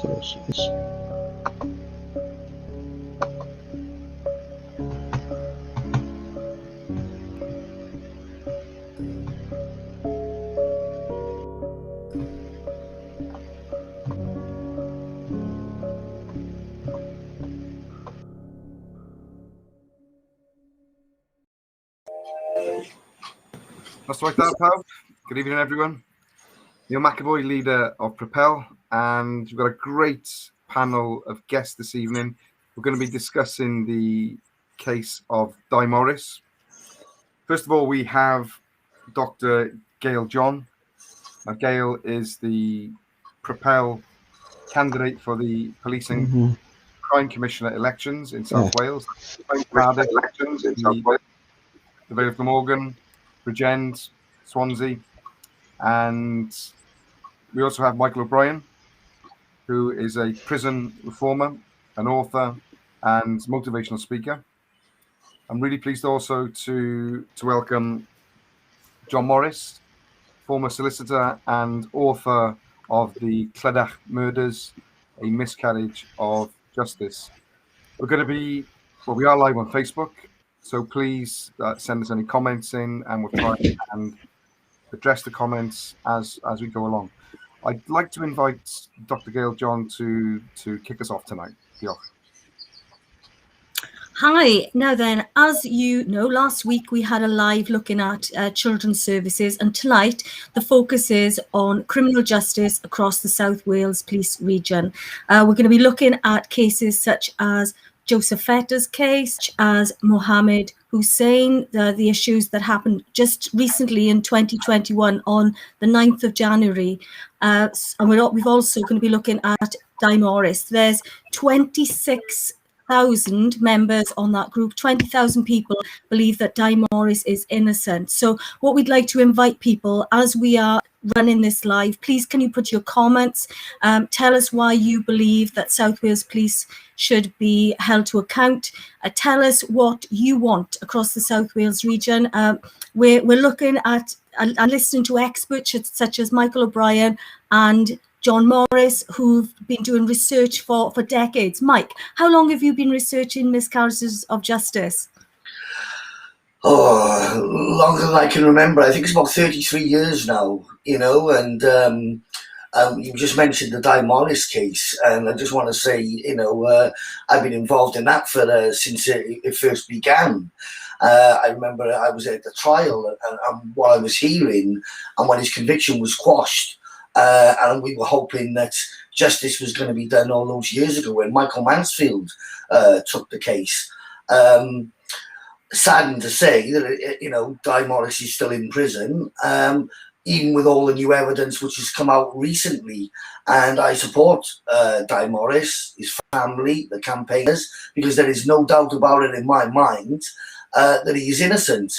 Congratulations. That's like that, pal. Good evening, everyone. Neil McEvoy, leader of Propel, and we've got a great panel of guests this evening. We're going to be discussing the case of Di Morris. First of all, we have Dr. Gail John. Now, Gail is the Propel candidate for the Policing Crime Commissioner elections in South Wales. Cardiff, the Vale of Glamorgan, Bridgend, Swansea, and we also have Michael O'Brien, who is a prison reformer, an author, and motivational speaker. I'm really pleased also to welcome John Morris, former solicitor and author of the Clydach murders, a miscarriage of justice. We're going to be, we are live on Facebook, so please send us any comments in, and we'll try and address the comments as we go along. I'd like to invite Dr. Gail John to kick us off tonight. Diolch. Hi. Now then, as you know, last week we had a live looking at children's services, and tonight the focus is on criminal justice across the South Wales Police region. We're going to be looking at cases such as Joseph Fetter's case, as Mohammed Hussein, the issues that happened just recently in 2021 on the 9th of January. And we've also going to be looking at Di Morris. There's 26,000 members on that group. 20,000 people believe that Di Morris is innocent. So what we'd like to invite people, as we are running this live, please can you put your comments, tell us why you believe that South Wales Police should be held to account, tell us what you want across the South Wales region. We're looking at and listening to experts such as Michael O'Brien and John Morris, who've been doing research for decades. Mike, how long have you been researching miscarriages of justice? Oh, longer than I can remember. I think it's about 33 years now, you know, and you just mentioned the Di Morris case, and I just want to say, you know, I've been involved in that since it first began. I remember I was at the trial and what I was hearing, and when his conviction was quashed, and we were hoping that justice was going to be done all those years ago when Michael Mansfield took the case. Saddened to say that, you know, Di Morris is still in prison, even with all the new evidence which has come out recently. And I support Di Morris, his family, the campaigners, because there is no doubt about it in my mind that he is innocent.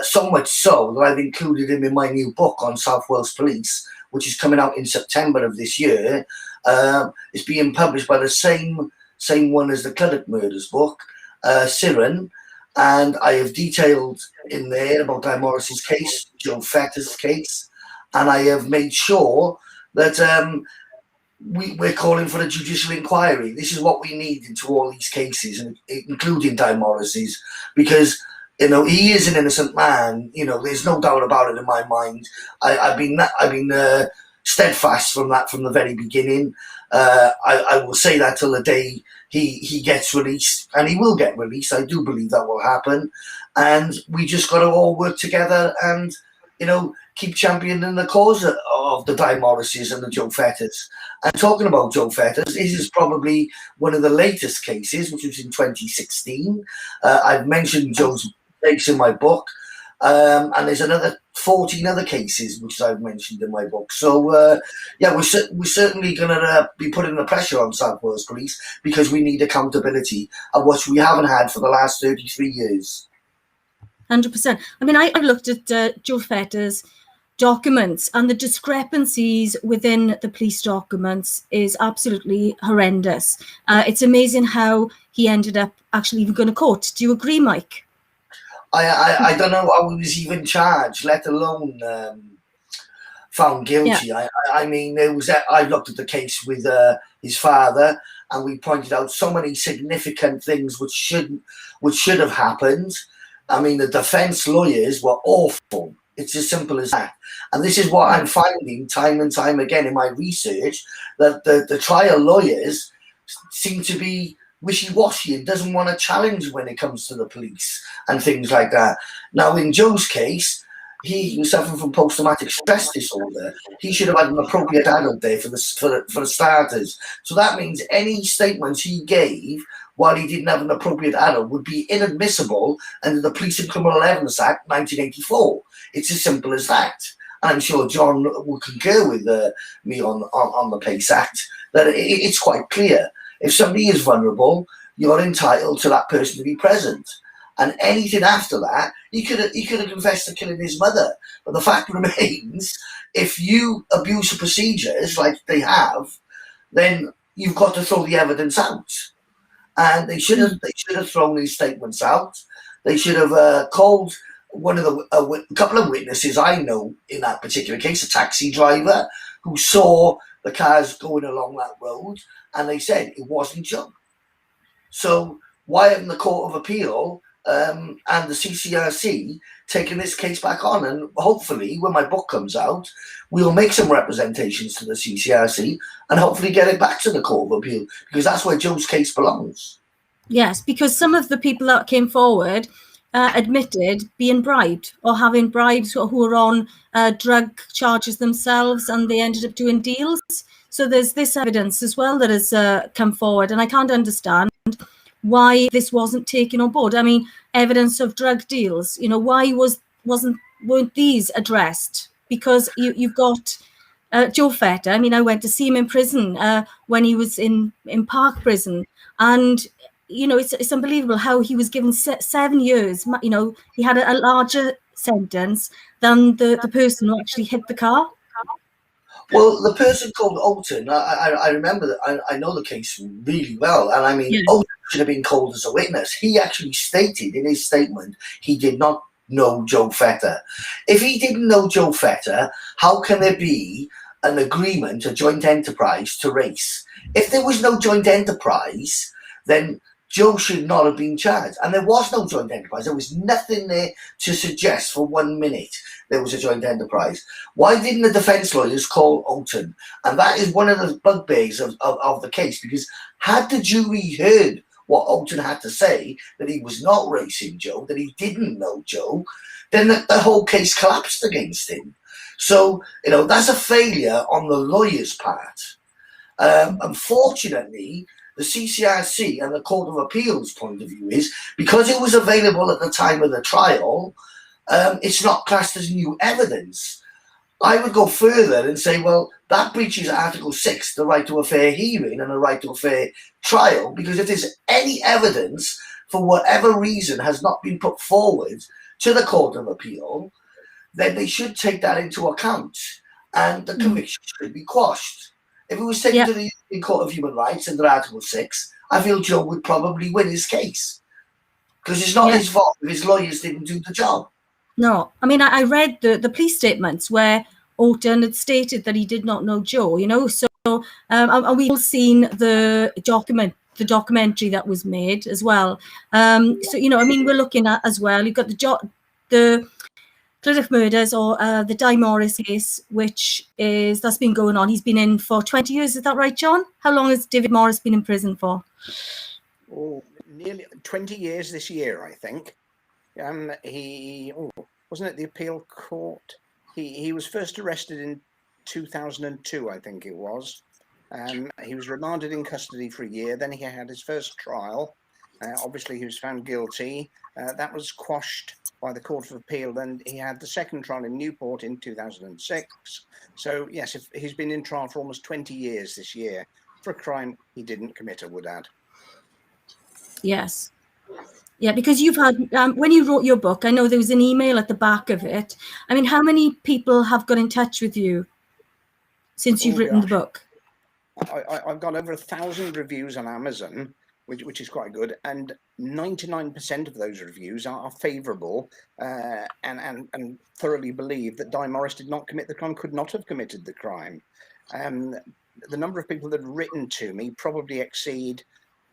So much so that I've included him in my new book on South Wales Police, which is coming out in September of this year. It's being published by the same one as the Clydach murders book, Siren. And I have detailed in there about Di Morris's case, Joe Fetter's case, and I have made sure that we're calling for a judicial inquiry. This is what we need into all these cases, including Di Morris's, because, you know, he is an innocent man. You know, there's no doubt about it in my mind. I've been steadfast from the very beginning. I will say that till the day he gets released, and he will get released. I do believe that will happen, and we just got to all work together and, you know, keep championing the cause of the Di Morrises and the Joe Fetters. And talking about Joe Fetters, this is probably one of the latest cases, which was in 2016. I've mentioned Joe's case in my book, and there's another 14 other cases which I've mentioned in my book. So yeah, we're certainly going to be putting the pressure on South Wales Police, because we need accountability, of which we haven't had for the last 33 years. 100%. I mean, I looked at Joe Fetter's documents, and the discrepancies within the police documents is absolutely horrendous. It's amazing how he ended up actually even going to court. Do you agree, Mike? I don't know how he was even charged, let alone found guilty. I mean, I looked at the case with his father, and we pointed out so many significant things which should have happened. I mean, the defense lawyers were awful. It's as simple as that. And this is what I'm finding time and time again in my research, that the trial lawyers seem to be wishy-washy and doesn't want to challenge when it comes to the police and things like that. Now, in Joe's case, he was suffering from post-traumatic stress disorder. He should have had an appropriate adult there for the starters. So that means any statements he gave while he didn't have an appropriate adult would be inadmissible under the Police and Criminal Evidence Act 1984. It's as simple as that. And I'm sure John will concur with me on the PACE Act, that it's quite clear. If somebody is vulnerable, you're entitled to that person to be present. And anything after that, he could have confessed to killing his mother. But the fact remains, if you abuse the procedures like they have, then you've got to throw the evidence out. And they should have thrown these statements out. They should have called one of a couple of witnesses I know in that particular case, a taxi driver who saw the cars going along that road, and they said it wasn't Joe. So why haven't the Court of Appeal and the CCRC taken this case back on? And hopefully, when my book comes out, we'll make some representations to the CCRC and hopefully get it back to the Court of Appeal, because that's where Joe's case belongs. Yes, because some of the people that came forward admitted being bribed or having bribes who were on drug charges themselves, and they ended up doing deals. So there's this evidence as well that has come forward, and I can't understand why this wasn't taken on board. I mean, evidence of drug deals, why weren't these addressed? Because you've got Joe Fetter. I mean, I went to see him in prison when he was in Park Prison, and it's unbelievable how he was given 7 years. He had a larger sentence than the person who actually hit the car. Well, the person called Alton, I remember that. I know the case really well, and I mean, yeah. Alton should have been called as a witness. He actually stated in his statement he did not know Joe Fetter. If he didn't know Joe Fetter, how can there be an agreement, a joint enterprise to race? If there was no joint enterprise, then Joe should not have been charged. And there was no joint enterprise. There was nothing there to suggest for 1 minute there was a joint enterprise. Why didn't the defense lawyers call Alton? And that is one of the bugbears of the case, because had the jury heard what Alton had to say, that he was not racing Joe, that he didn't know Joe, then the whole case collapsed against him. So, that's a failure on the lawyer's part. Unfortunately, the CCRC and the Court of Appeal's point of view is, because it was available at the time of the trial, it's not classed as new evidence. I would go further and say, well, that breaches Article 6, the right to a fair hearing and a right to a fair trial, because if there's any evidence, for whatever reason, has not been put forward to the Court of Appeal, then they should take that into account, and the conviction should be quashed. If it was taken to the European Court of Human Rights under Article 6, I feel Joe would probably win his case, because it's not his fault if his lawyers didn't do the job. No, I mean, I read the police statements where Alton had stated that he did not know Joe, So, and we've all seen the documentary that was made as well. So, we're looking at as well. You've got the Clydach murders, or the Di Morris case, that's been going on. He's been in for 20 years. Is that right, John? How long has David Morris been in prison for? Oh, nearly 20 years this year, I think. He wasn't at the appeal court. He was first arrested in 2002, I think it was. He was remanded in custody for a year. Then he had his first trial. Obviously, he was found guilty. That was quashed by the Court of Appeal. Then he had the second trial in Newport in 2006. So, yes, he's been in trial for almost 20 years this year for a crime he didn't commit, I would add. Yes. Yeah, because you've had, when you wrote your book, I know there was an email at the back of it. I mean, how many people have got in touch with you since you've written the book? I've got over 1,000 reviews on Amazon. which is quite good. And 99% of those reviews are favourable and thoroughly believe that Di Morris did not commit the crime, could not have committed the crime. The number of people that have written to me probably exceed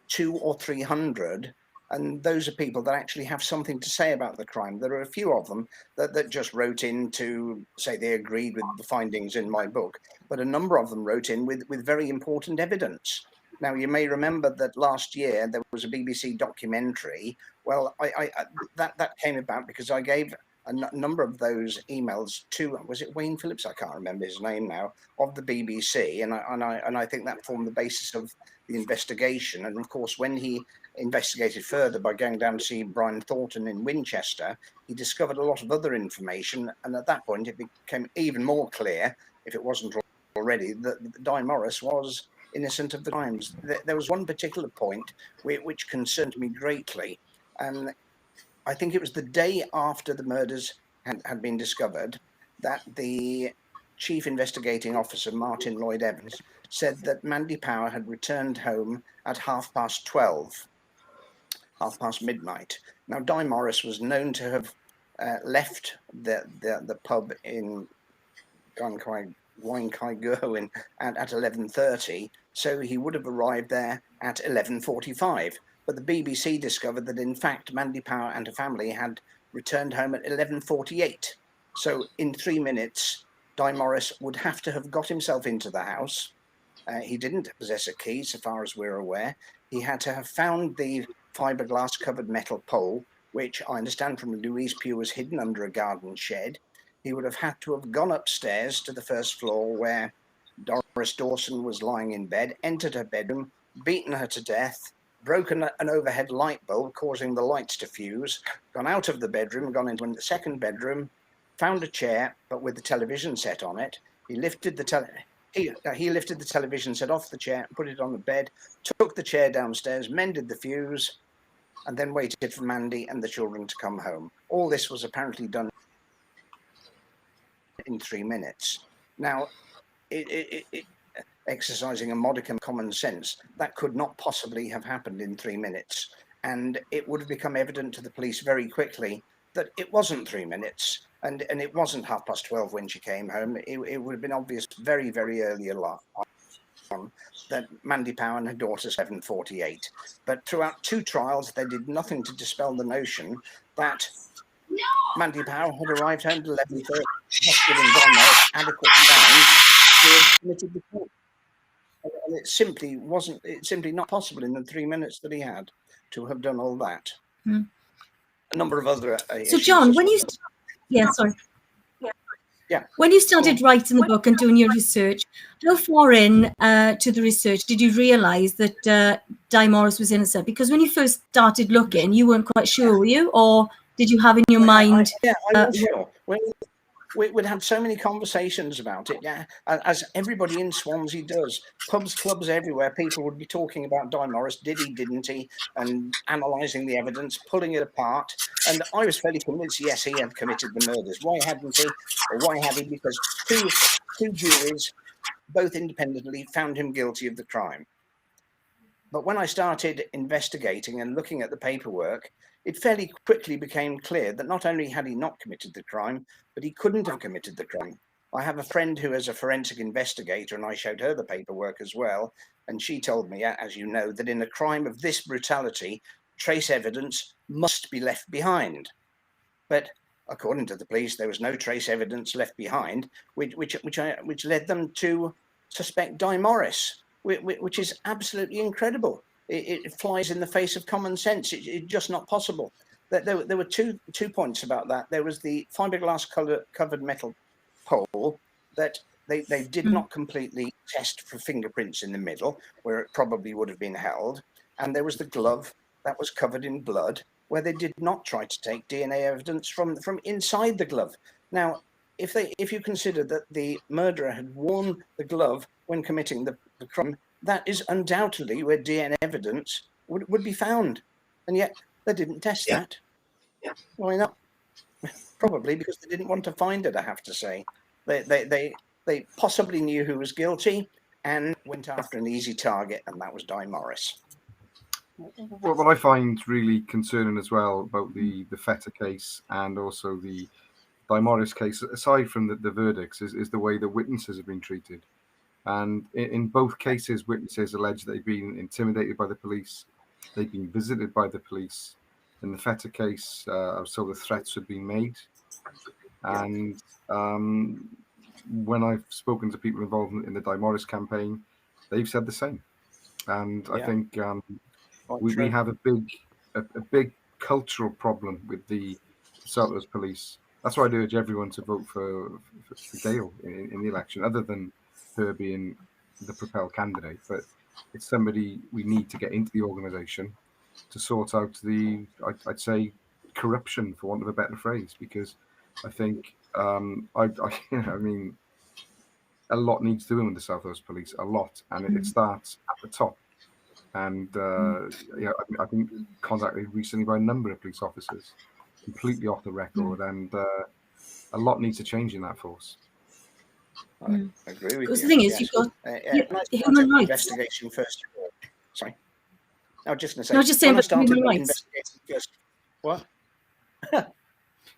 200 or 300. And those are people that actually have something to say about the crime. There are a few of them that just wrote in to say they agreed with the findings in my book, but a number of them wrote in with very important evidence. Now, you may remember that last year there was a BBC documentary. Well, that came about because I gave a number of those emails to, was it Wayne Phillips? I can't remember his name now, of the BBC, and I think that formed the basis of the investigation. And of course, when he investigated further by going down to see Brian Thornton in Winchester, he discovered a lot of other information, and at that point it became even more clear, if it wasn't already, that Di Morris was innocent of the crimes. There was one particular point which concerned me greatly, and I think it was the day after the murders had been discovered that the Chief Investigating Officer, Martin Lloyd Evans, said that Mandy Power had returned home at 12:30, midnight. Now, Di Morris was known to have left the pub in Wyncaigurwin at 11:30, so he would have arrived there at 11:45. But the BBC discovered that, in fact, Mandy Power and her family had returned home at 11:48. So in 3 minutes, Di Morris would have to have got himself into the house. He didn't possess a key, so far as we're aware. He had to have found the fiberglass covered metal pole, which I understand from Louise Pugh was hidden under a garden shed. He would have had to have gone upstairs to the first floor where Doris Dawson was lying in bed, entered her bedroom, beaten her to death, broken an overhead light bulb, causing the lights to fuse, gone out of the bedroom, gone into the second bedroom, found a chair, but with the television set on it. He lifted the television set off the chair, put it on the bed, took the chair downstairs, mended the fuse, and then waited for Mandy and the children to come home. All this was apparently done in 3 minutes. Now, exercising a modicum of common sense, that could not possibly have happened in 3 minutes. And it would have become evident to the police very quickly that it wasn't 3 minutes, and it wasn't 12:30 when she came home. It would have been obvious very, very early on that Mandy Power and her daughter 7:48. But throughout 2 trials, they did nothing to dispel the notion that Mandy Power had arrived home at 11:30, not giving Di Morris adequate time to have committed the crime. And it simply not possible in the 3 minutes that he had to have done all that. A number of other so John, when you when you started writing the book and doing your research, how far in to the research did you realise that Di Morris was innocent? Because when you first started looking, you weren't quite sure, were you? Or did you have in your mind? I was sure. We'd had so many conversations about it, as everybody in Swansea does. Pubs, clubs everywhere, people would be talking about Di Morris, did he, didn't he, and analysing the evidence, pulling it apart. And I was fairly convinced, yes, he had committed the murders. Why hadn't he? Or why had he? Because two juries, both independently, found him guilty of the crime. But when I started investigating and looking at the paperwork, it fairly quickly became clear that not only had he not committed the crime, but he couldn't have committed the crime. I have a friend who is a forensic investigator, and I showed her the paperwork as well. And she told me, as you know, that in a crime of this brutality, trace evidence must be left behind. But according to the police, there was no trace evidence left behind, which led them to suspect Di Morris, which is absolutely incredible. It flies in the face of common sense. It's just not possible. There were two points about that. There was the fiberglass covered metal pole that they did not completely test for fingerprints in the middle, where it probably would have been held. And there was the glove that was covered in blood, where they did not try to take DNA evidence from inside the glove. Now, if you consider that the murderer had worn the glove when committing the crime, that is undoubtedly where DNA evidence would be found. And yet they didn't test that. Why not? Probably because they didn't want to find it, I have to say. They possibly knew who was guilty and went after an easy target, and that was Di Morris. What I find really concerning as well about the Feta case and also the Morris case, aside from the verdicts, is the way the witnesses have been treated. And in both cases, witnesses allege they've been intimidated by the police, they've been visited by the police. In the Feta case, I was told the threats had been made. And when I've spoken to people involved in the Morris campaign, they've said the same. And I think we have a big cultural problem with the Southwest Police. That's why I'd urge everyone to vote for Gail in the election, other than her being the Propel candidate. But it's somebody we need to get into the organisation to sort out I'd say, corruption, for want of a better phrase, because I think I mean, a lot needs doing with the Southwest Police, a lot, and it starts at the top. And I've been contacted recently by a number of police officers, completely off the record, and a lot needs to change in that force. I agree with you. Because the thing is, you've got human rights. Investigation first. Sorry, I was just going to say. No, just saying about human rights. First. What?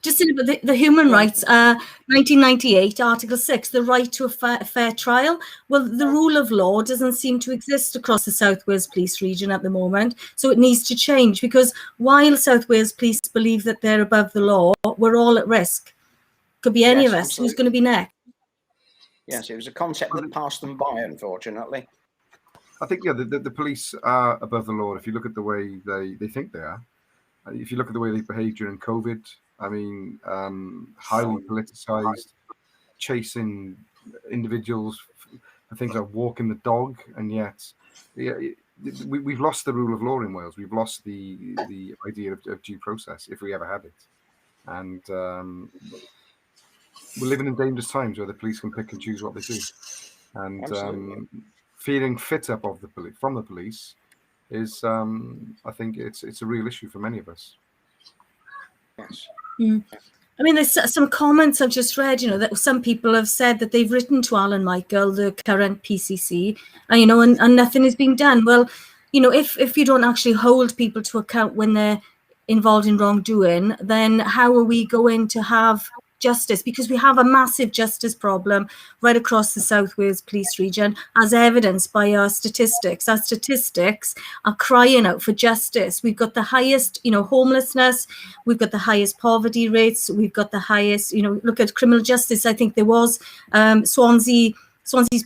Just saying about the human rights, 1998, Article 6, the right to a fair trial. Well, the rule of law doesn't seem to exist across the South Wales Police region at the moment, so it needs to change, because while South Wales Police believe that they're above the law, we're all at risk. Could be any of us. Absolutely. Who's going to be next? Yes, it was a concept that passed them by, unfortunately. I think, the police are above the law if you look at the way they think they are. If you look at the way they behaved during COVID, I mean, highly politicized, chasing individuals for things like walking the dog, and yet we've lost the rule of law in Wales. We've lost the idea of due process, if we ever had it. And we're living in dangerous times where the police can pick and choose what they do. And feeling fit up from the police is, I think it's a real issue for many of us. Yes. I mean, there's some comments I've just read, that some people have said that they've written to Alan Michael, the current PCC, and nothing is being done. Well, if you don't actually hold people to account when they're involved in wrongdoing, then how are we going to have justice? Because we have a massive justice problem right across the South Wales Police region, as evidenced by our statistics. Our statistics are crying out for justice. We've got the highest, homelessness. We've got the highest poverty rates. We've got the highest, look at criminal justice. I think there was Swansea's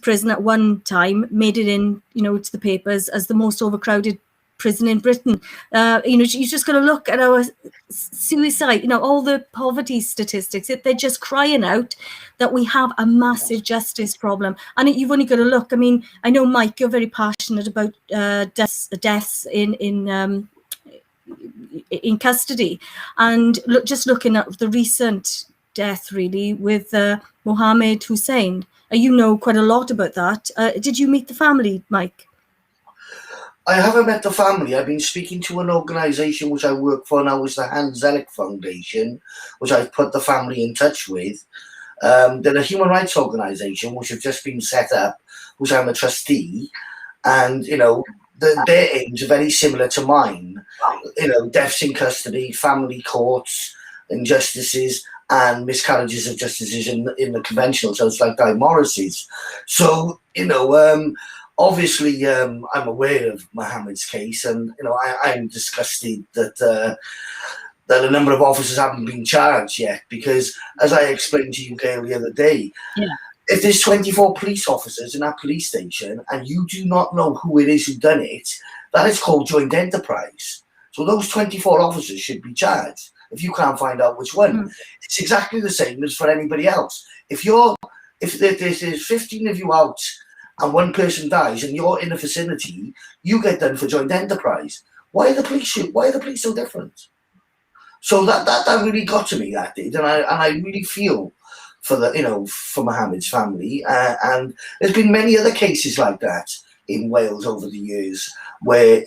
prison at one time made it in, to the papers as the most overcrowded prison in Britain. You just got to look at our suicide, all the poverty statistics. They're just crying out that we have a massive justice problem. And you've only got to look. I mean, I know, Mike, you're very passionate about deaths in custody, and just looking at the recent death, really, with Mohammed Hussein. You know quite a lot about that. Did you meet the family, Mike? I haven't met the family. I've been speaking to an organisation which I work for now, is the Hans Zellick Foundation, which I've put the family in touch with. They're a human rights organisation which have just been set up, which I'm a trustee, and their aims are very similar to mine. Deaths in custody, family courts, injustices, and miscarriages of justice in the conventional. So it's like Guy Morris's. So obviously, I'm aware of Mohammed's case, and I'm disgusted that a number of officers haven't been charged yet. Because, as I explained to you, Gail, the other day, if there's 24 police officers in that police station and you do not know who it is who done it, that is called joint enterprise. So those 24 officers should be charged if you can't find out which one. It's exactly the same as for anybody else. If there's 15 of you out and one person dies and you're in a vicinity, you get done for joint enterprise. Why are the police so different? So that really got to me, that did, and I really feel for for Mohammed's family, and there's been many other cases like that in Wales over the years where,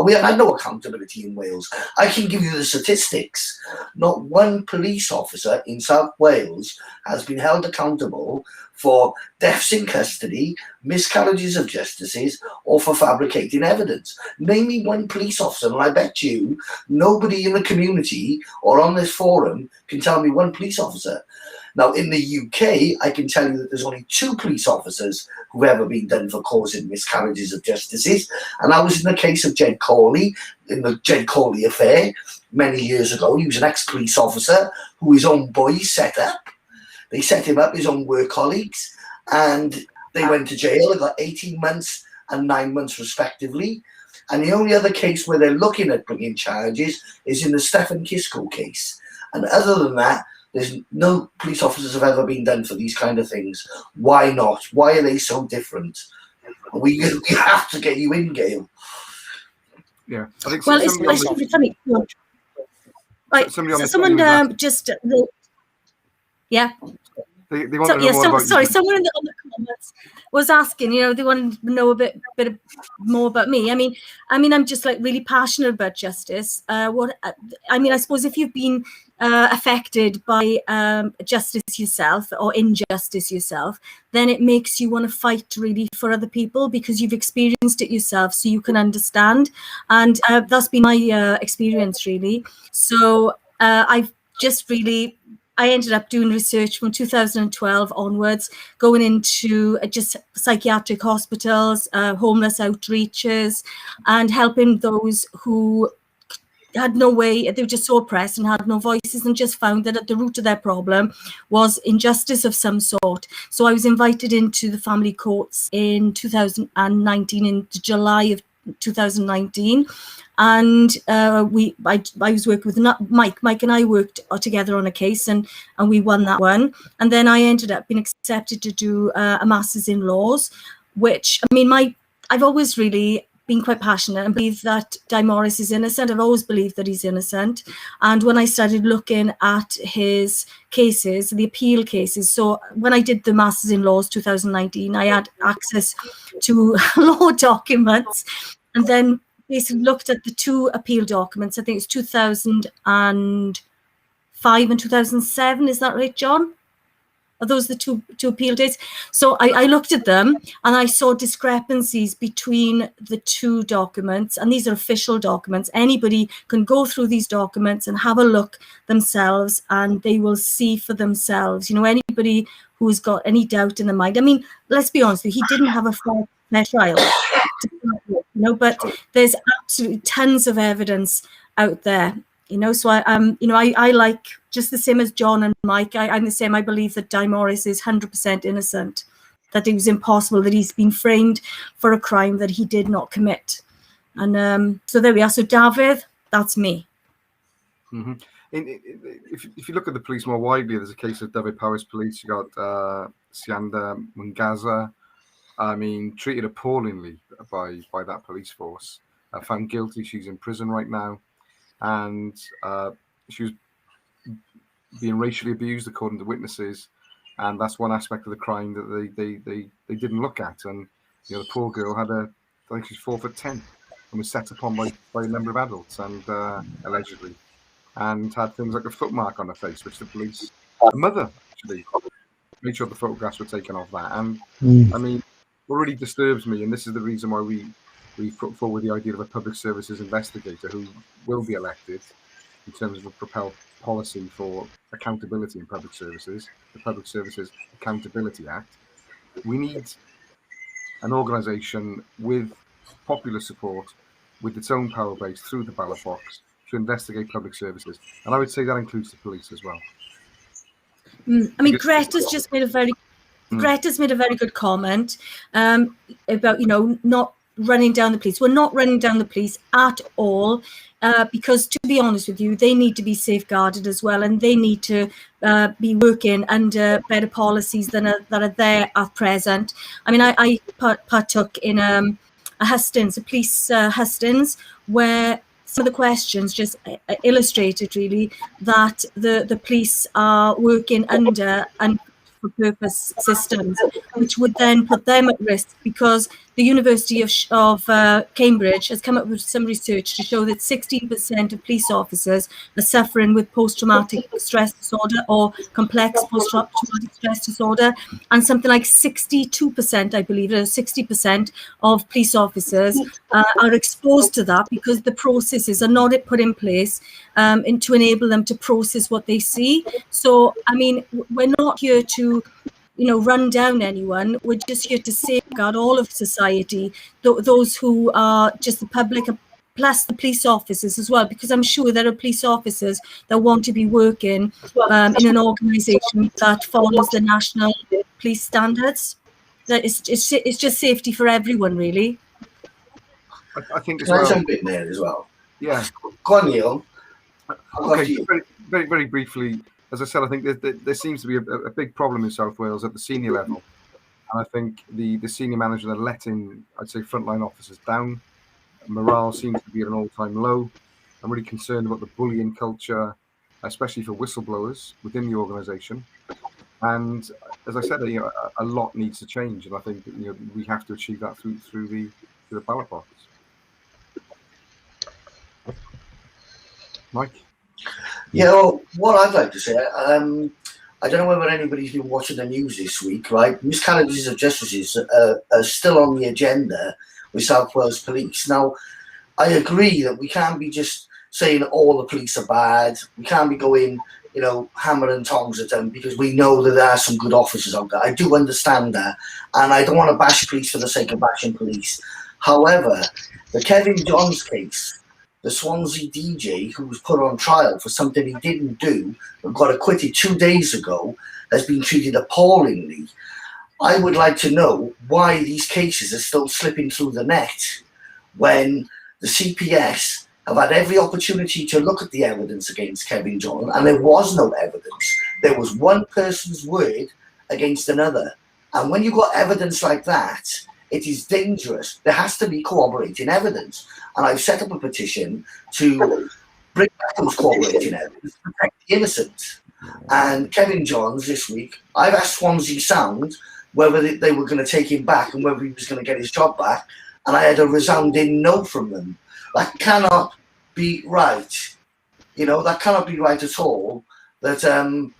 we had no accountability in Wales. I can give you the statistics. Not one police officer in South Wales has been held accountable for deaths in custody, miscarriages of justice, or for fabricating evidence. Name me one police officer, and I bet you nobody in the community or on this forum can tell me one police officer. Now, in the UK, I can tell you that there's only 2 police officers who've ever been done for causing miscarriages of justice, and that was in the case of Jed Cawley, in the Jed Cawley affair many years ago. He was an ex-police officer who his own boys set up. They set him up, his own work colleagues, and they went to jail. They got 18 months and 9 months respectively. And the only other case where they're looking at bringing charges is in the Stephen Kisco case. And other than that, there's no police officers have ever been done for these kind of things. Why not? Why are they so different? We have to get you in, Gail. Yeah. I think well, it's actually funny. Right, so someone just... yeah. They want to know more about sorry, you. someone in the comments was asking, they wanted to know a bit more about me. I mean, I'm just like really passionate about justice. I suppose if you've been affected by justice yourself or injustice yourself, then it makes you want to fight really for other people because you've experienced it yourself, so you can understand. And that's been my experience really. So I've just really. I ended up doing research from 2012 onwards, going into just psychiatric hospitals, homeless outreaches, and helping those who had no way, they were just so oppressed and had no voices, and just found that at the root of their problem was injustice of some sort. So I was invited into the family courts in 2019, in July of 2019. And I was working with Mike and I worked together on a case, and we won that one. And then I ended up being accepted to do a master's in laws, which, I've always really been quite passionate and believe that Di Morris is innocent. I've always believed that he's innocent. And when I started looking at his cases, the appeal cases, so when I did the master's in laws 2019, I had access to law documents, and then basically looked at the 2 appeal documents. I think it's 2005 and 2007. Is that right, John? Are those the two appeal dates? So I looked at them and I saw discrepancies between the 2 documents, and these are official documents. Anybody can go through these documents and have a look themselves, and they will see for themselves. Anybody who's got any doubt in their mind. Let's be honest with you, he didn't have a fair trial. But there's absolutely tons of evidence out there, so I like, just the same as John and Mike, I'm the same. I believe that Di Morris is 100% innocent, that it was impossible, that he's been framed for a crime that he did not commit. And so there we are. So David, that's me. Mm-hmm. If you look at the police more widely, there's a case of David Powers Police. You got Sianda Mungaza, treated appallingly by that police force. Found guilty. She's in prison right now, and she was being racially abused, according to witnesses, and that's one aspect of the crime that they didn't look at. And the poor girl had I think she's 4'10" and was set upon by a number of adults, and allegedly, and had things like a foot mark on her face, which the mother actually made sure the photographs were taken off that. And what really disturbs me, and this is the reason why we put forward the idea of a public services investigator who will be elected in terms of a Propel policy for accountability in public services, the Public Services Accountability Act. We need an organisation with popular support, with its own power base through the ballot box, to investigate public services. And I would say that includes the police as well. Greta's just made a very good comment about, not running down the police. We're not running down the police at all, because, to be honest with you, they need to be safeguarded as well, and they need to be working under better policies that are there at present. I partook in a police hustings, where some of the questions just illustrated really that the police are working under and for purpose systems, which would then put them at risk, because the University of Cambridge has come up with some research to show that 16% of police officers are suffering with post-traumatic stress disorder or complex post-traumatic stress disorder, and something like 62%, I believe, 60% of police officers are exposed to that because the processes are not put in place to enable them to process what they see. So, I mean, we're not here to run down anyone. We're just here to safeguard all of society, those who are just the public, plus the police officers as well, because I'm sure there are police officers that want to be working in an organisation that follows the national police standards. That it's just safety for everyone, really. I think as Can I well. jump in there as well? Yeah. Go on, Neil. Okay, very briefly, as I said, I think there seems to be a big problem in South Wales at the senior level. And I think the senior managers are letting, I'd say, frontline officers down. Morale seems to be at an all-time low. I'm really concerned about the bullying culture, especially for whistleblowers within the organisation. And as I said, a lot needs to change, and I think we have to achieve that through the ballot box. Mike? Yeah, well, what I'd like to say, I don't know whether anybody's been watching the news this week, right? Miscarriages of justice are still on the agenda with South Wales Police. Now, I agree that we can't be just saying all the police are bad. We can't be going, hammer and tongs at them, because we know that there are some good officers out there. I do understand that, and I don't want to bash police for the sake of bashing police. However, the Kevin Johns case, the Swansea DJ who was put on trial for something he didn't do and got acquitted 2 days ago, has been treated appallingly. I would like to know why these cases are still slipping through the net when the CPS have had every opportunity to look at the evidence against Kevin John, and there was no evidence. There was one person's word against another. And when you've got evidence like that, it is dangerous. There has to be corroborating evidence. And I've set up a petition to bring back those corroborating evidence to protect the innocent. And Kevin Johns this week, I've asked Swansea Sound whether they were going to take him back and whether he was going to get his job back. And I had a resounding no from them. That cannot be right. That cannot be right at all, that an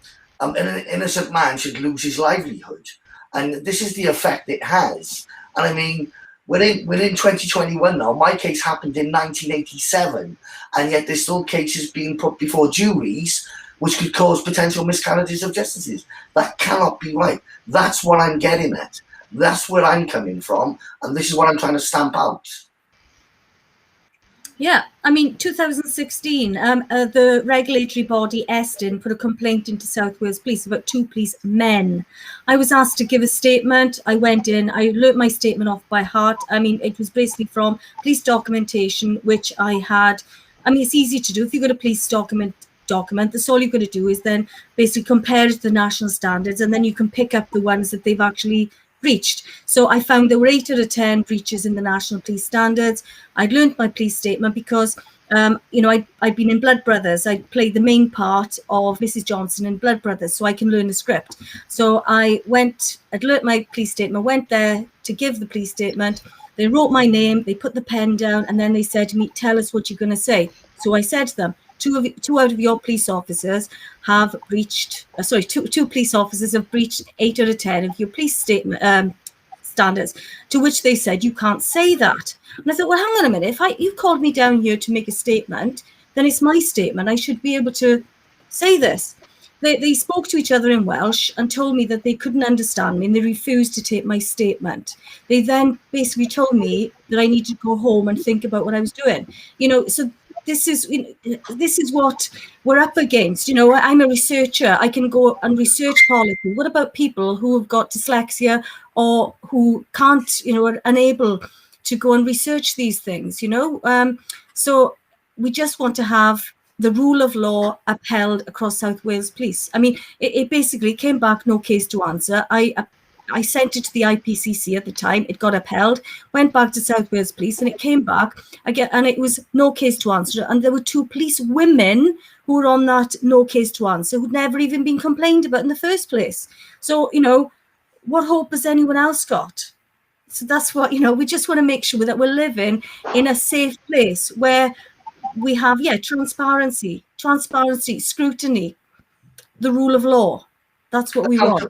innocent man should lose his livelihood. And this is the effect it has. And I mean, we're in 2021 now. My case happened in 1987, and yet there's still cases being put before juries which could cause potential miscarriages of justice. That cannot be right. That's what I'm getting at. That's where I'm coming from, and this is what I'm trying to stamp out. Yeah, I mean, 2016, the regulatory body, Estin, put a complaint into South Wales Police about 2 policemen. I was asked to give a statement. I went in, I learnt my statement off by heart. I mean, it was basically from police documentation, which I had. I mean, it's easy to do. If you've got a police document, that's all you've got to do is then basically compare it to the national standards, and then you can pick up the ones that they've actually breached. So I found there were 8 out of 10 breaches in the national police standards. I'd learned my police statement because, I'd been in Blood Brothers. I played the main part of Mrs. Johnson in Blood Brothers, so I can learn the script. So I'd learnt my police statement, went there to give the police statement. They wrote my name, they put the pen down, and then they said to me, tell us what you're going to say. So I said to them, two out of your police officers have breached, two police officers have breached 8 out of 10 of your police statement standards, to which they said, you can't say that. And I thought, well, hang on a minute, if you've called me down here to make a statement, then it's my statement. I should be able to say this. They spoke to each other in Welsh and told me that they couldn't understand me, and they refused to take my statement. They then basically told me that I needed to go home and think about what I was doing. So this is what we're up against. I'm a researcher. I can go and research policy. What about people who have got dyslexia or who can't, are unable to go and research these things, So we just want to have the rule of law upheld across South Wales Police. I mean, it basically came back, no case to answer. I sent it to the IPCC at the time. It got upheld, went back to South Wales Police, and it came back again, and it was no case to answer. And there were 2 police women who were on that no case to answer, who'd never even been complained about in the first place. So, what hope has anyone else got? So that's what, you know, we just want to make sure that we're living in a safe place where we have, transparency, scrutiny, the rule of law. That's what we want.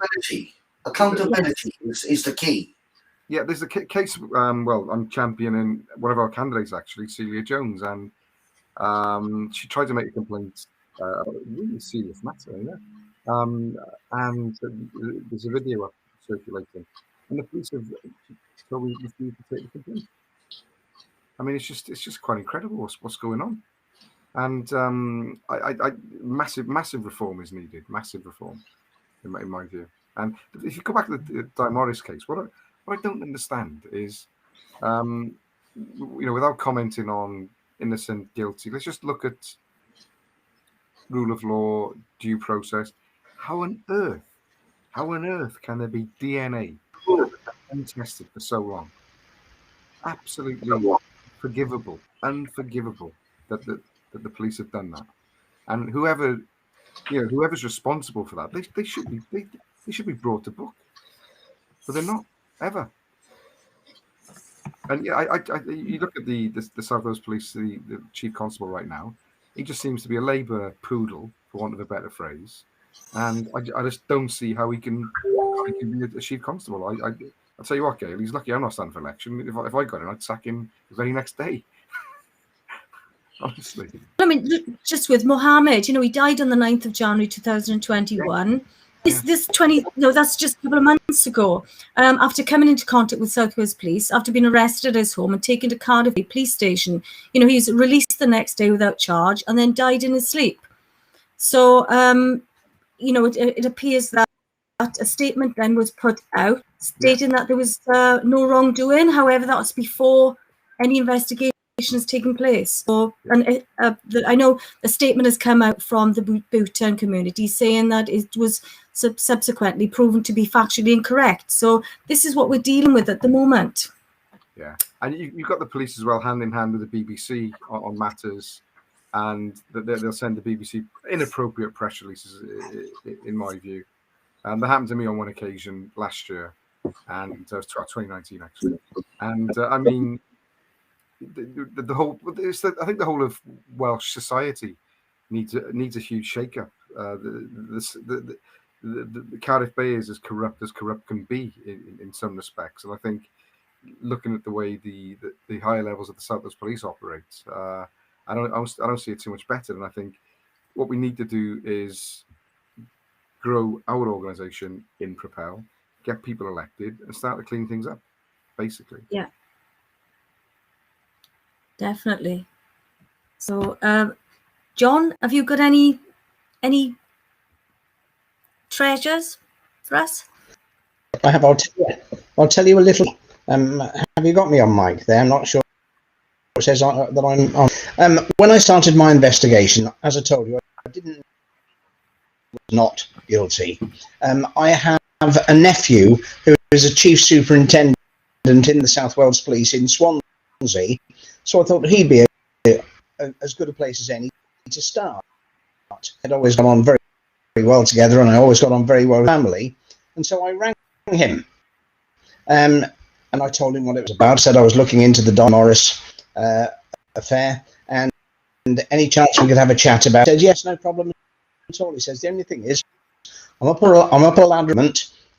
Accountability is the key. Yeah, there's a case. Well, I'm championing one of our candidates, actually, Celia Jones, and she tried to make a complaint. A really serious matter, and there's a video up circulating, and the police have totally refused to take the complaint. I mean, it's just quite incredible what's going on, and massive reform is needed. Massive reform, in my view. And if you go back to the Di Morris case, what I don't understand is, without commenting on innocent, guilty, let's just look at rule of law, due process. How on earth can there be DNA untested for so long? Absolutely unforgivable that the police have done that. And whoever's responsible for that, they should be brought to book, but they're not ever. And you look at the South Wales Police, the chief constable right now. He just seems to be a Labour poodle, for want of a better phrase. And I just don't see how he can be a chief constable. I'll tell you what, Gail, he's lucky I'm not standing for election. If I got him, I'd sack him the very next day. Honestly. I mean, just with Mohammed, he died on the 9th of January 2021. That's just a couple of months ago. After coming into contact with South Wales Police, after being arrested at his home and taken to Cardiff Police Station, he was released the next day without charge and then died in his sleep. So, it appears that a statement then was put out stating that there was no wrongdoing. However, that was before any investigation has taken place. So, I know a statement has come out from the Bhutan community saying that it was subsequently proven to be factually incorrect. So this is what we're dealing with at the moment. Yeah, and you've got the police as well, hand in hand with the BBC on matters, and they'll send the BBC inappropriate press releases, in my view. That happened to me on one occasion last year, and it was 2019 actually. And I mean, the whole. I think the whole of Welsh society needs a huge shake-up. The Cardiff Bay is as corrupt can be in some respects, and I think looking at the way the higher levels of the South Wales Police operate, I don't see it too much better. And I think what we need to do is grow our organisation in Propel, get people elected, and start to clean things up, basically. Yeah, definitely. So, John, have you got any treasures for us? I have. I'll tell you a little. Have you got me on mic there? I'm not sure. It says that I'm on. When I started my investigation, as I told you, I didn't not guilty. I have a nephew who is a chief superintendent in the South Wales Police in Swansea, so I thought he'd be as good a place as any to start. I'd always gone on very well together, and I always got on very well with family, and so I rang him, and I told him what it was about. Said I was looking into the Di Morris affair, and any chance we could have a chat about it. He said yes, no problem at all. He says the only thing is I'm up a ladder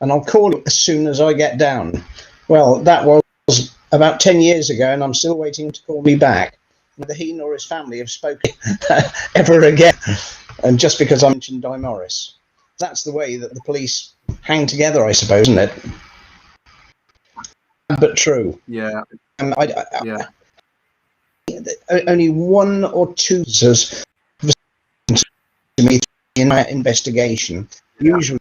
and I'll call you as soon as I get down. Well, that was about 10 years ago, and I'm still waiting to call me back. Neither he nor his family have spoken ever again. And just because I mentioned Di Morris, that's the way that the police hang together, I suppose, isn't it? But true. Yeah. Yeah. Only one or two to me in my investigation. Usually,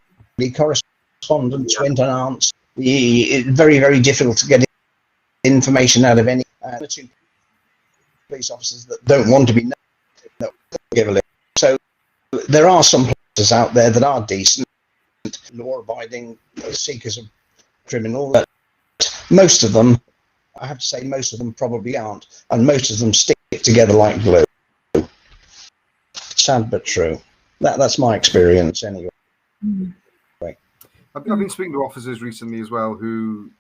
correspondence went unanswered. It's very, very difficult to get information out of any two police officers that don't want to be known. Give a list. So there are some places out there that are decent, law-abiding seekers of criminal. But most of them, I have to say, most of them probably aren't, and most of them stick together like glue. Sad but true. That's my experience anyway. I've been speaking to officers recently as well who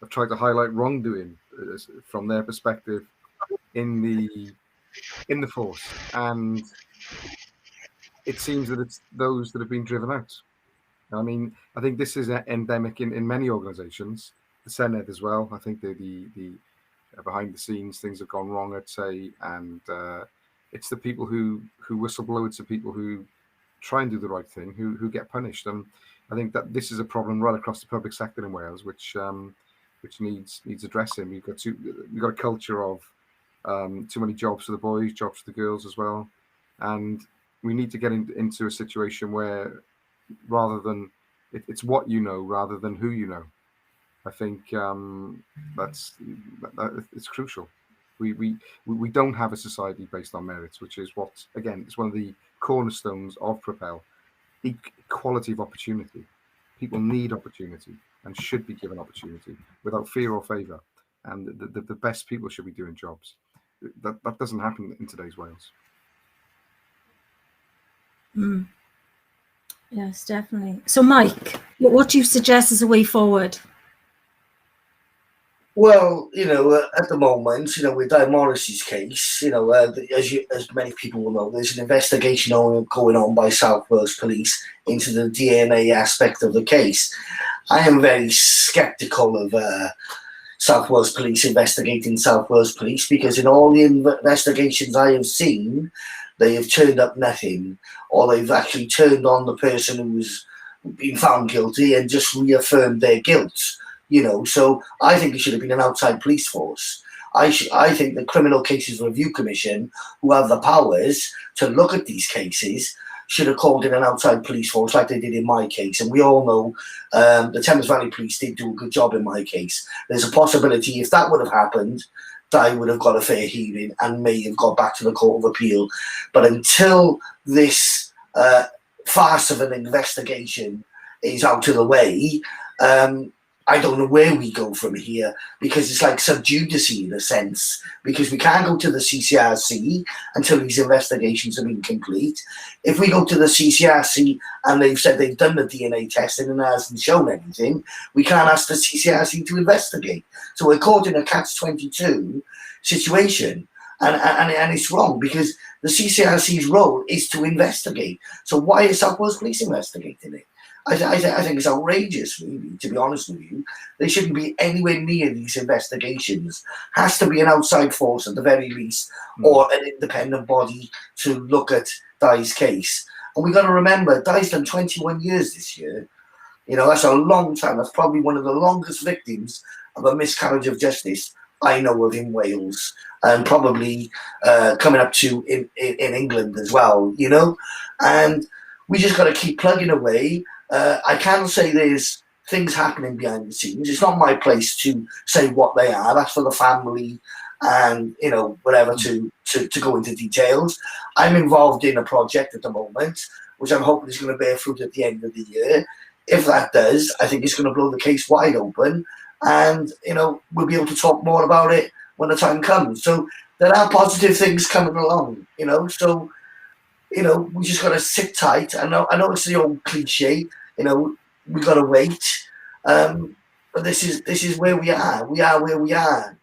have tried to highlight wrongdoing from their perspective in the force, and it seems that it's those that have been driven out. I mean, I think this is endemic in many organisations, the Senedd as well. I think the behind the scenes things have gone wrong, I'd say, and it's the people who whistleblow. It's the people who try and do the right thing who get punished. And I think that this is a problem right across the public sector in Wales, which needs addressing. We've got a culture of too many jobs for the boys, jobs for the girls as well, and we need to get into a situation where rather than it's what you know rather than who you know. I think that's it's crucial. We don't have a society based on merits, which is what, again, it's one of the cornerstones of Propel. Equality of opportunity. People need opportunity and should be given opportunity without fear or favour. And the best people should be doing jobs. That doesn't happen in today's Wales. Mm. Yes, definitely. So, Mike, what do you suggest as a way forward? Well, at the moment, with Di Morris's case, as many people will know, there's an investigation going on by South Wales Police into the DNA aspect of the case. I am very sceptical of South Wales Police investigating South Wales Police, because in all the investigations I have seen, they have turned up nothing, or they've actually turned on the person who was been found guilty and just reaffirmed their guilt. So I think it should have been an outside police force. I think the Criminal Cases Review Commission, who have the powers to look at these cases, should have called in an outside police force like they did in my case. And we all know the Thames Valley Police did do a good job in my case. There's a possibility if that would have happened, Di would have got a fair hearing and may have got back to the Court of Appeal. But until this farce of an investigation is out of the way, I don't know where we go from here, because it's like sub judice in a sense, because we can't go to the CCRC until these investigations have been complete. If we go to the CCRC and they've said they've done the DNA testing and it hasn't shown anything, we can't ask the CCRC to investigate. So we're caught in a catch-22 situation, and it's wrong, because the CCRC's role is to investigate. So why is South Wales Police investigating it? I think it's outrageous, really, to be honest with you. They shouldn't be anywhere near these investigations. Has to be an outside force at the very least, or an independent body to look at Di's case. And we've got to remember, Di's done 21 years this year. That's a long time. That's probably one of the longest victims of a miscarriage of justice I know of in Wales, and probably coming up to in England as well, And we just got to keep plugging away. I can say there's things happening behind the scenes. It's not my place to say what they are. That's for the family and, whatever, to go into details. I'm involved in a project at the moment, which I'm hoping is going to bear fruit at the end of the year. If that does, I think it's going to blow the case wide open, and, we'll be able to talk more about it when the time comes. So there are positive things coming along, so, we just got to sit tight. I know it's the old cliche, we got to wait. But this is where we are. We are where we are,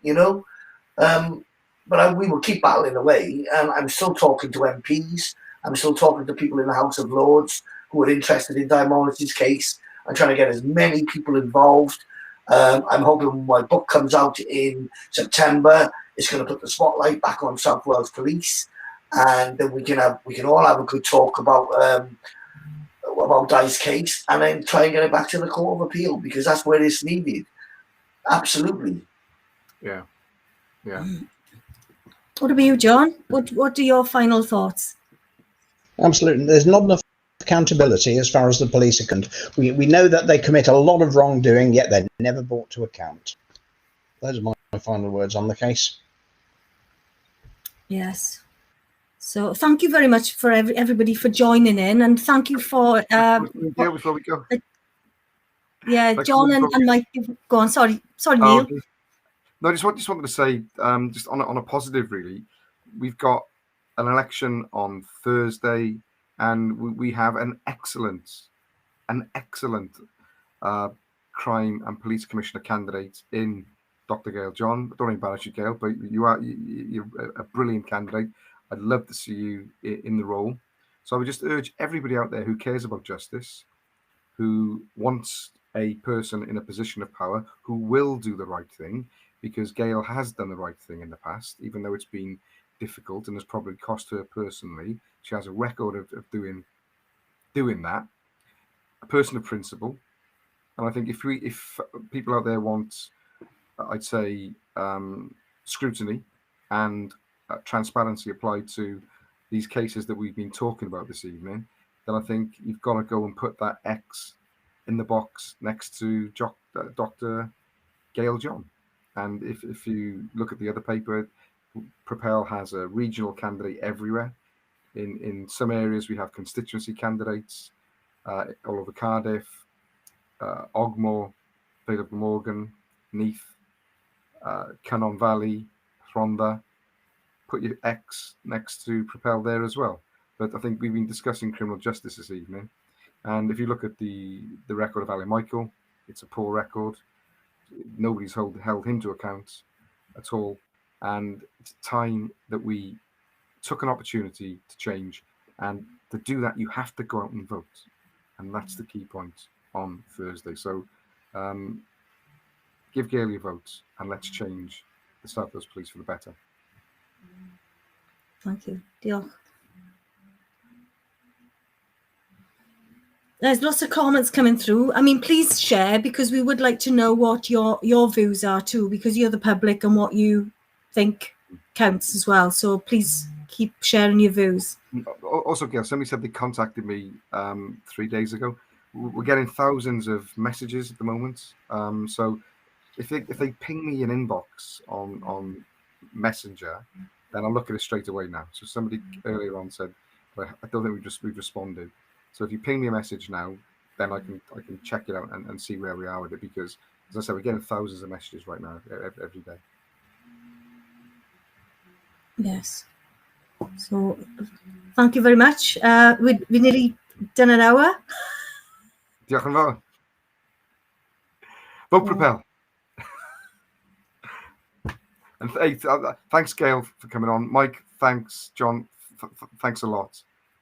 But we will keep battling away. I'm still talking to MPs. I'm still talking to people in the House of Lords who are interested in Di Morris's case. I'm trying to get as many people involved. I'm hoping when my book comes out in September, it's going to put the spotlight back on South Wales Police, and then we can all have a good talk about Di's case, and then try and get it back to the Court of Appeal, because that's where it's needed. Absolutely. Yeah. What about you, John? What are your final thoughts? Absolutely. There's not enough accountability as far as the police are concerned. We know that they commit a lot of wrongdoing, yet they're never brought to account. Those are my final words on the case. Yes. So thank you very much for everybody for joining in, and thank you for before we go. John and Mike. Go on. Sorry, Neil. No, I just wanted to say, just on a positive, really, we've got an election on Thursday, and we have an excellent Crime and Police Commissioner candidate in Dr. Gail John. Don't embarrass you, Gail, but you're a brilliant candidate. I'd love to see you in the role. So I would just urge everybody out there who cares about justice, who wants a person in a position of power who will do the right thing, because Gail has done the right thing in the past, even though it's been difficult and has probably cost her personally. She has a record of doing that. A person of principle. And I think if people out there want, I'd say, scrutiny and transparency applied to these cases that we've been talking about this evening, then I think you've got to go and put that X in the box next to Dr. Gail John. And if you look at the other paper, Propel has a regional candidate everywhere. In some areas, we have constituency candidates all over Cardiff, Ogmore, Vale of Glamorgan, Neath, Cannon Valley, Rhondda. Put your X next to Propel there as well. But I think we've been discussing criminal justice this evening. And if you look at the record of Alan Michael, it's a poor record. Nobody's held him to account at all. And it's time that we took an opportunity to change. And to do that, you have to go out and vote. And that's the key point on Thursday. So give Gail your vote and let's change the South Wales Police for the better. Thank you. Diolch. There's lots of comments coming through. I mean, please share, because we would like to know what your views are too, because you're the public and what you think counts as well. So please keep sharing your views. Also, Gail, somebody said they contacted me 3 days ago. We're getting thousands of messages at the moment. So if they ping me an inbox on Messenger, then I'll look at it straight away now. So somebody earlier on said, well, I don't think we've responded. So if you ping me a message now, then I can check it out and see where we are with it, because, as I said, we're getting thousands of messages right now every day. Yes. So thank you very much. We nearly done an hour. Diolch yn fawr. Vote Propel. And thanks, Gail, for coming on. Mike, thanks. John, thanks a lot.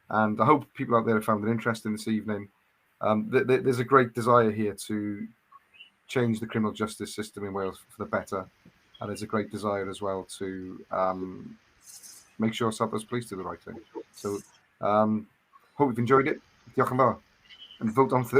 And I hope people out there have found it interesting this evening. There's a great desire here to change the criminal justice system in Wales for the better. And there's a great desire as well to make sure South Wales Police do the right thing. So hope you've enjoyed it. Diolch yn fawr. And vote on Thursday.